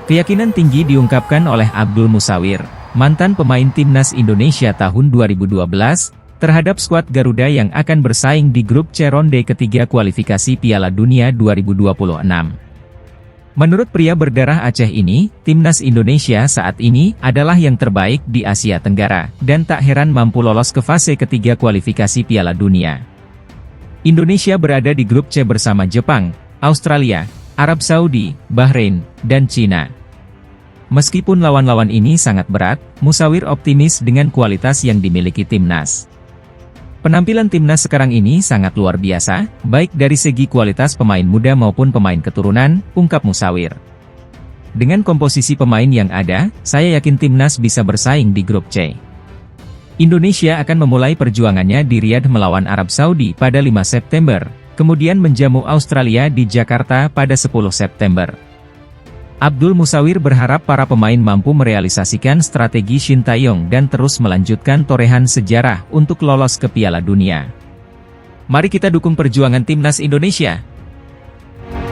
Keyakinan tinggi diungkapkan oleh Abdul Musawir, mantan pemain Timnas Indonesia tahun 2012, terhadap skuad Garuda yang akan bersaing di grup C ronde ketiga kualifikasi Piala Dunia 2026. Menurut pria berdarah Aceh ini, Timnas Indonesia saat ini adalah yang terbaik di Asia Tenggara, dan tak heran mampu lolos ke fase ketiga kualifikasi Piala Dunia. Indonesia berada di grup C bersama Jepang, Australia, Arab Saudi, Bahrain, dan Cina. Meskipun lawan-lawan ini sangat berat, Musawir optimis dengan kualitas yang dimiliki Timnas. Penampilan Timnas sekarang ini sangat luar biasa, baik dari segi kualitas pemain muda maupun pemain keturunan, ungkap Musawir. Dengan komposisi pemain yang ada, saya yakin Timnas bisa bersaing di grup C. Indonesia akan memulai perjuangannya di Riyadh melawan Arab Saudi pada 5 September, kemudian menjamu Australia di Jakarta pada 10 September. Abdul Musawir berharap para pemain mampu merealisasikan strategi Shin Tae-yong dan terus melanjutkan torehan sejarah untuk lolos ke Piala Dunia. Mari kita dukung perjuangan Timnas Indonesia.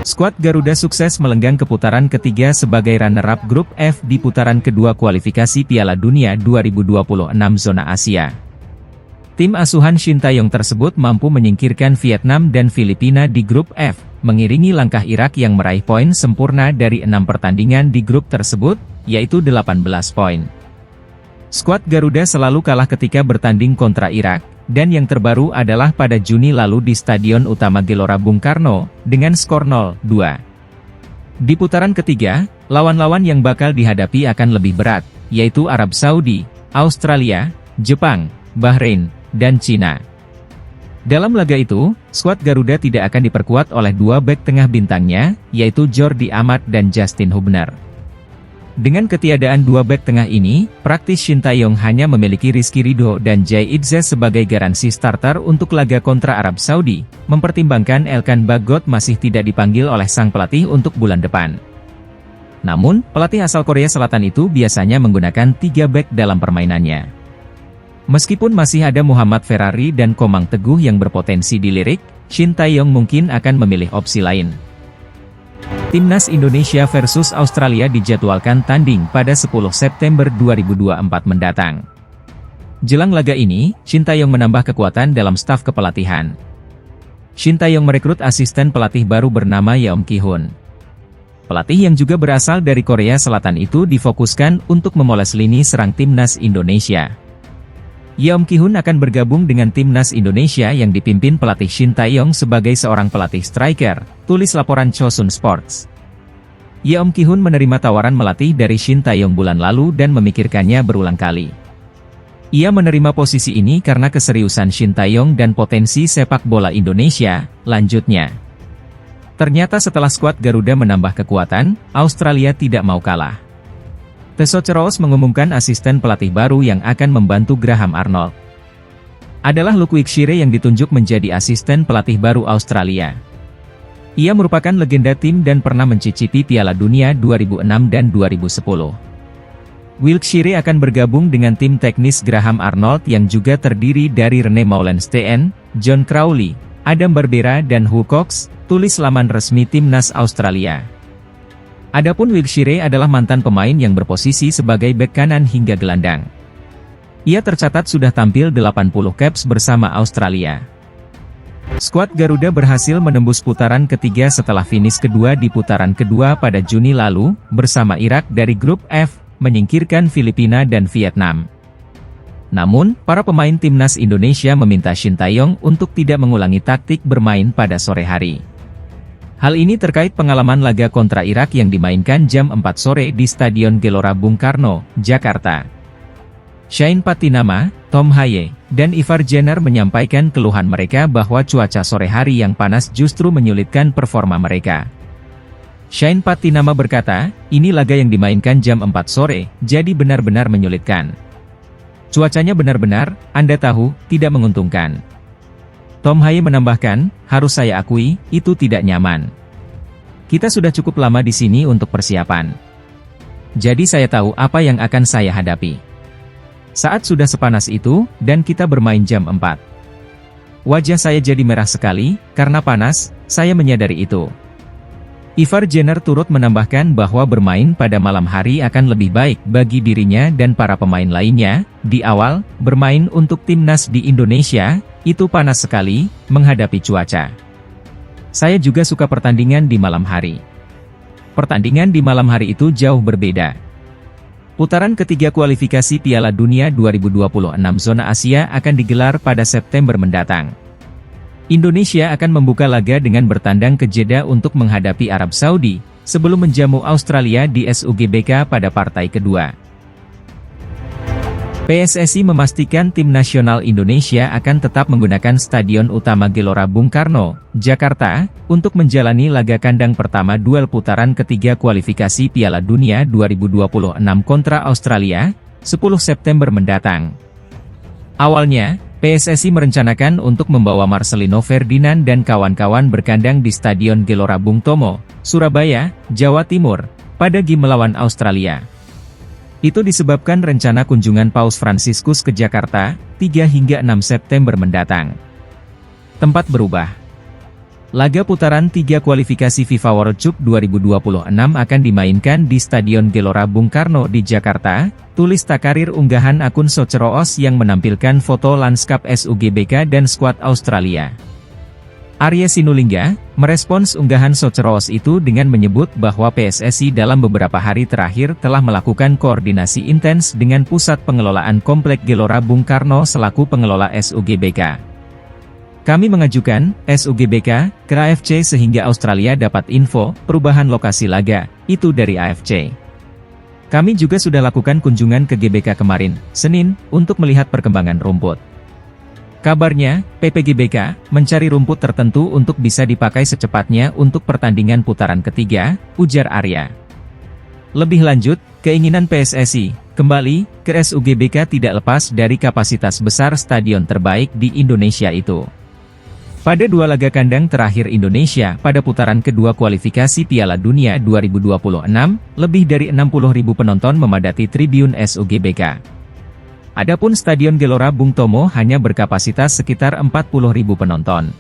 Skuad Garuda sukses melenggang ke putaran ketiga sebagai runner-up grup F di putaran kedua kualifikasi Piala Dunia 2026 zona Asia. Tim asuhan Shin Tae-yong tersebut mampu menyingkirkan Vietnam dan Filipina di grup F, mengiringi langkah Irak yang meraih poin sempurna dari 6 pertandingan di grup tersebut, yaitu 18 poin. Skuad Garuda selalu kalah ketika bertanding kontra Irak, dan yang terbaru adalah pada Juni lalu di Stadion Utama Gelora Bung Karno, dengan skor 0-2. Di putaran ketiga, lawan-lawan yang bakal dihadapi akan lebih berat, yaitu Arab Saudi, Australia, Jepang, Bahrain, dan Cina. Dalam laga itu, skuad Garuda tidak akan diperkuat oleh dua bek tengah bintangnya, yaitu Jordi Amat dan Justin Hubner. Dengan ketiadaan dua bek tengah ini, praktis Shin Tae-yong hanya memiliki Rizky Ridho dan Jay Itzes sebagai garansi starter untuk laga kontra Arab Saudi, mempertimbangkan Elkan Bagot masih tidak dipanggil oleh sang pelatih untuk bulan depan. Namun, pelatih asal Korea Selatan itu biasanya menggunakan 3 bek dalam permainannya. Meskipun masih ada Muhammad Ferrari dan Komang Teguh yang berpotensi dilirik, Shin Tae-yong mungkin akan memilih opsi lain. Timnas Indonesia versus Australia dijadwalkan tanding pada 10 September 2024 mendatang. Jelang laga ini, Shin Tae-yong menambah kekuatan dalam staf kepelatihan. Shin Tae-yong merekrut asisten pelatih baru bernama Yeom Ki-hun. Pelatih yang juga berasal dari Korea Selatan itu difokuskan untuk memoles lini serang Timnas Indonesia. Yeom Ki-hun akan bergabung dengan Timnas Indonesia yang dipimpin pelatih Shin Tae-yong sebagai seorang pelatih striker, tulis laporan Chosun Sports. Yeom Ki-hun menerima tawaran melatih dari Shin Tae-yong bulan lalu dan memikirkannya berulang kali. Ia menerima posisi ini karena keseriusan Shin Tae-yong dan potensi sepak bola Indonesia, lanjutnya. Ternyata setelah skuad Garuda menambah kekuatan, Australia tidak mau kalah. The Socceroos mengumumkan asisten pelatih baru yang akan membantu Graham Arnold. Adalah Luke Wilkshire yang ditunjuk menjadi asisten pelatih baru Australia. Ia merupakan legenda tim dan pernah mencicipi Piala Dunia 2006 dan 2010. Wilkshire akan bergabung dengan tim teknis Graham Arnold yang juga terdiri dari Rene Maulenstein, John Crowley, Adam Barbera dan Hugh Cox, tulis laman resmi Timnas Australia. Adapun Wilkshire adalah mantan pemain yang berposisi sebagai bek kanan hingga gelandang. Ia tercatat sudah tampil 80 caps bersama Australia. Skuad Garuda berhasil menembus putaran ketiga setelah finish kedua di putaran kedua pada Juni lalu, bersama Irak dari grup F, menyingkirkan Filipina dan Vietnam. Namun, para pemain Timnas Indonesia meminta Shin Tae-yong untuk tidak mengulangi taktik bermain pada sore hari. Hal ini terkait pengalaman laga kontra Irak yang dimainkan jam 4 sore di Stadion Gelora Bung Karno, Jakarta. Shane Patinama, Tom Haye, dan Ivar Jenner menyampaikan keluhan mereka bahwa cuaca sore hari yang panas justru menyulitkan performa mereka. Shane Patinama berkata, ini laga yang dimainkan jam 4 sore, jadi benar-benar menyulitkan. Cuacanya benar-benar, Anda tahu, tidak menguntungkan. Tom Haye menambahkan, harus saya akui, itu tidak nyaman. Kita sudah cukup lama di sini untuk persiapan. Jadi saya tahu apa yang akan saya hadapi. Saat sudah sepanas itu, dan kita bermain jam 4. Wajah saya jadi merah sekali, karena panas, saya menyadari itu. Ivar Jenner turut menambahkan bahwa bermain pada malam hari akan lebih baik bagi dirinya dan para pemain lainnya. Di awal, bermain untuk timnas di Indonesia, itu panas sekali, menghadapi cuaca. Saya juga suka pertandingan di malam hari. Pertandingan di malam hari itu jauh berbeda. Putaran ketiga kualifikasi Piala Dunia 2026 zona Asia akan digelar pada September mendatang. Indonesia akan membuka laga dengan bertandang ke Jeddah untuk menghadapi Arab Saudi, sebelum menjamu Australia di SUGBK pada partai kedua. PSSI memastikan tim nasional Indonesia akan tetap menggunakan Stadion Utama Gelora Bung Karno, Jakarta, untuk menjalani laga kandang pertama duel putaran ketiga kualifikasi Piala Dunia 2026 kontra Australia, 10 September mendatang. Awalnya, PSSI merencanakan untuk membawa Marcelino Ferdinand dan kawan-kawan berkandang di Stadion Gelora Bung Tomo, Surabaya, Jawa Timur, pada game melawan Australia. Itu disebabkan rencana kunjungan Paus Fransiskus ke Jakarta, 3 hingga 6 September mendatang. Tempat berubah. Laga putaran 3 kualifikasi FIFA World Cup 2026 akan dimainkan di Stadion Gelora Bung Karno di Jakarta, tulis Takarir unggahan akun Soceroos yang menampilkan foto lanskap SUGBK dan skuad Australia. Arya Sinulinga, merespons unggahan Soceroos itu dengan menyebut bahwa PSSI dalam beberapa hari terakhir telah melakukan koordinasi intens dengan Pusat Pengelolaan Komplek Gelora Bung Karno selaku pengelola SUGBK. Kami mengajukan SUGBK ke AFC sehingga Australia dapat info perubahan lokasi laga, itu dari AFC. Kami juga sudah lakukan kunjungan ke GBK kemarin, Senin, untuk melihat perkembangan rumput. Kabarnya, PPGBK mencari rumput tertentu untuk bisa dipakai secepatnya untuk pertandingan putaran ketiga, ujar Arya. Lebih lanjut, keinginan PSSI kembali ke SUGBK tidak lepas dari kapasitas besar stadion terbaik di Indonesia itu. Pada 2 laga kandang terakhir Indonesia pada putaran kedua kualifikasi Piala Dunia 2026, lebih dari 60.000 penonton memadati tribun SUGBK. Adapun Stadion Gelora Bung Tomo hanya berkapasitas sekitar 40.000 penonton.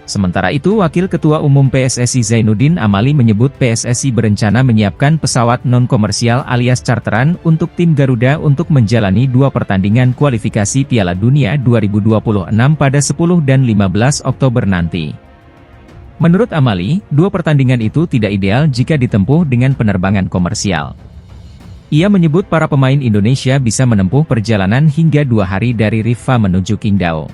Sementara itu Wakil Ketua Umum PSSI Zainuddin Amali menyebut PSSI berencana menyiapkan pesawat non-komersial alias charteran untuk tim Garuda untuk menjalani 2 pertandingan kualifikasi Piala Dunia 2026 pada 10 dan 15 Oktober nanti. Menurut Amali, 2 pertandingan itu tidak ideal jika ditempuh dengan penerbangan komersial. Ia menyebut para pemain Indonesia bisa menempuh perjalanan hingga 2 hari dari Rifa menuju Qingdao.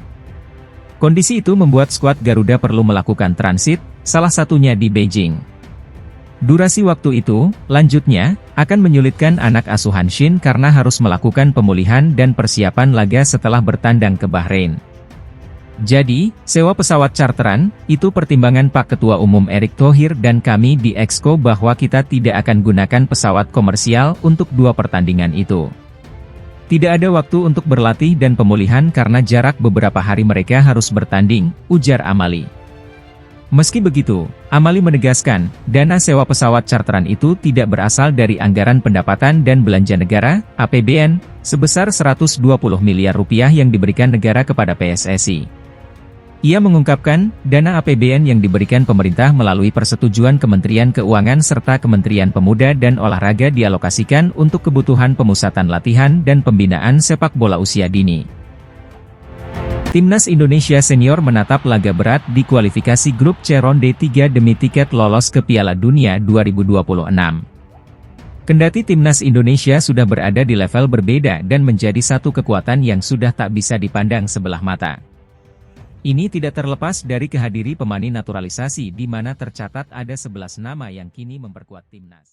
Kondisi itu membuat skuad Garuda perlu melakukan transit, salah satunya di Beijing. Durasi waktu itu, lanjutnya, akan menyulitkan anak asuhan Shin karena harus melakukan pemulihan dan persiapan laga setelah bertandang ke Bahrain. Jadi, sewa pesawat charteran, itu pertimbangan Pak Ketua Umum Erick Thohir dan kami di Exco bahwa kita tidak akan gunakan pesawat komersial untuk 2 pertandingan itu. Tidak ada waktu untuk berlatih dan pemulihan karena jarak beberapa hari mereka harus bertanding, ujar Amali. Meski begitu, Amali menegaskan, dana sewa pesawat charteran itu tidak berasal dari anggaran pendapatan dan belanja negara, APBN, sebesar 120 miliar rupiah yang diberikan negara kepada PSSI. Ia mengungkapkan, dana APBN yang diberikan pemerintah melalui persetujuan Kementerian Keuangan serta Kementerian Pemuda dan Olahraga dialokasikan untuk kebutuhan pemusatan latihan dan pembinaan sepak bola usia dini. Timnas Indonesia Senior menatap laga berat di kualifikasi grup C ronde 3 demi tiket lolos ke Piala Dunia 2026. Kendati Timnas Indonesia sudah berada di level berbeda dan menjadi satu kekuatan yang sudah tak bisa dipandang sebelah mata. Ini tidak terlepas dari kehadiran pemain naturalisasi di mana tercatat ada 11 nama yang kini memperkuat timnas.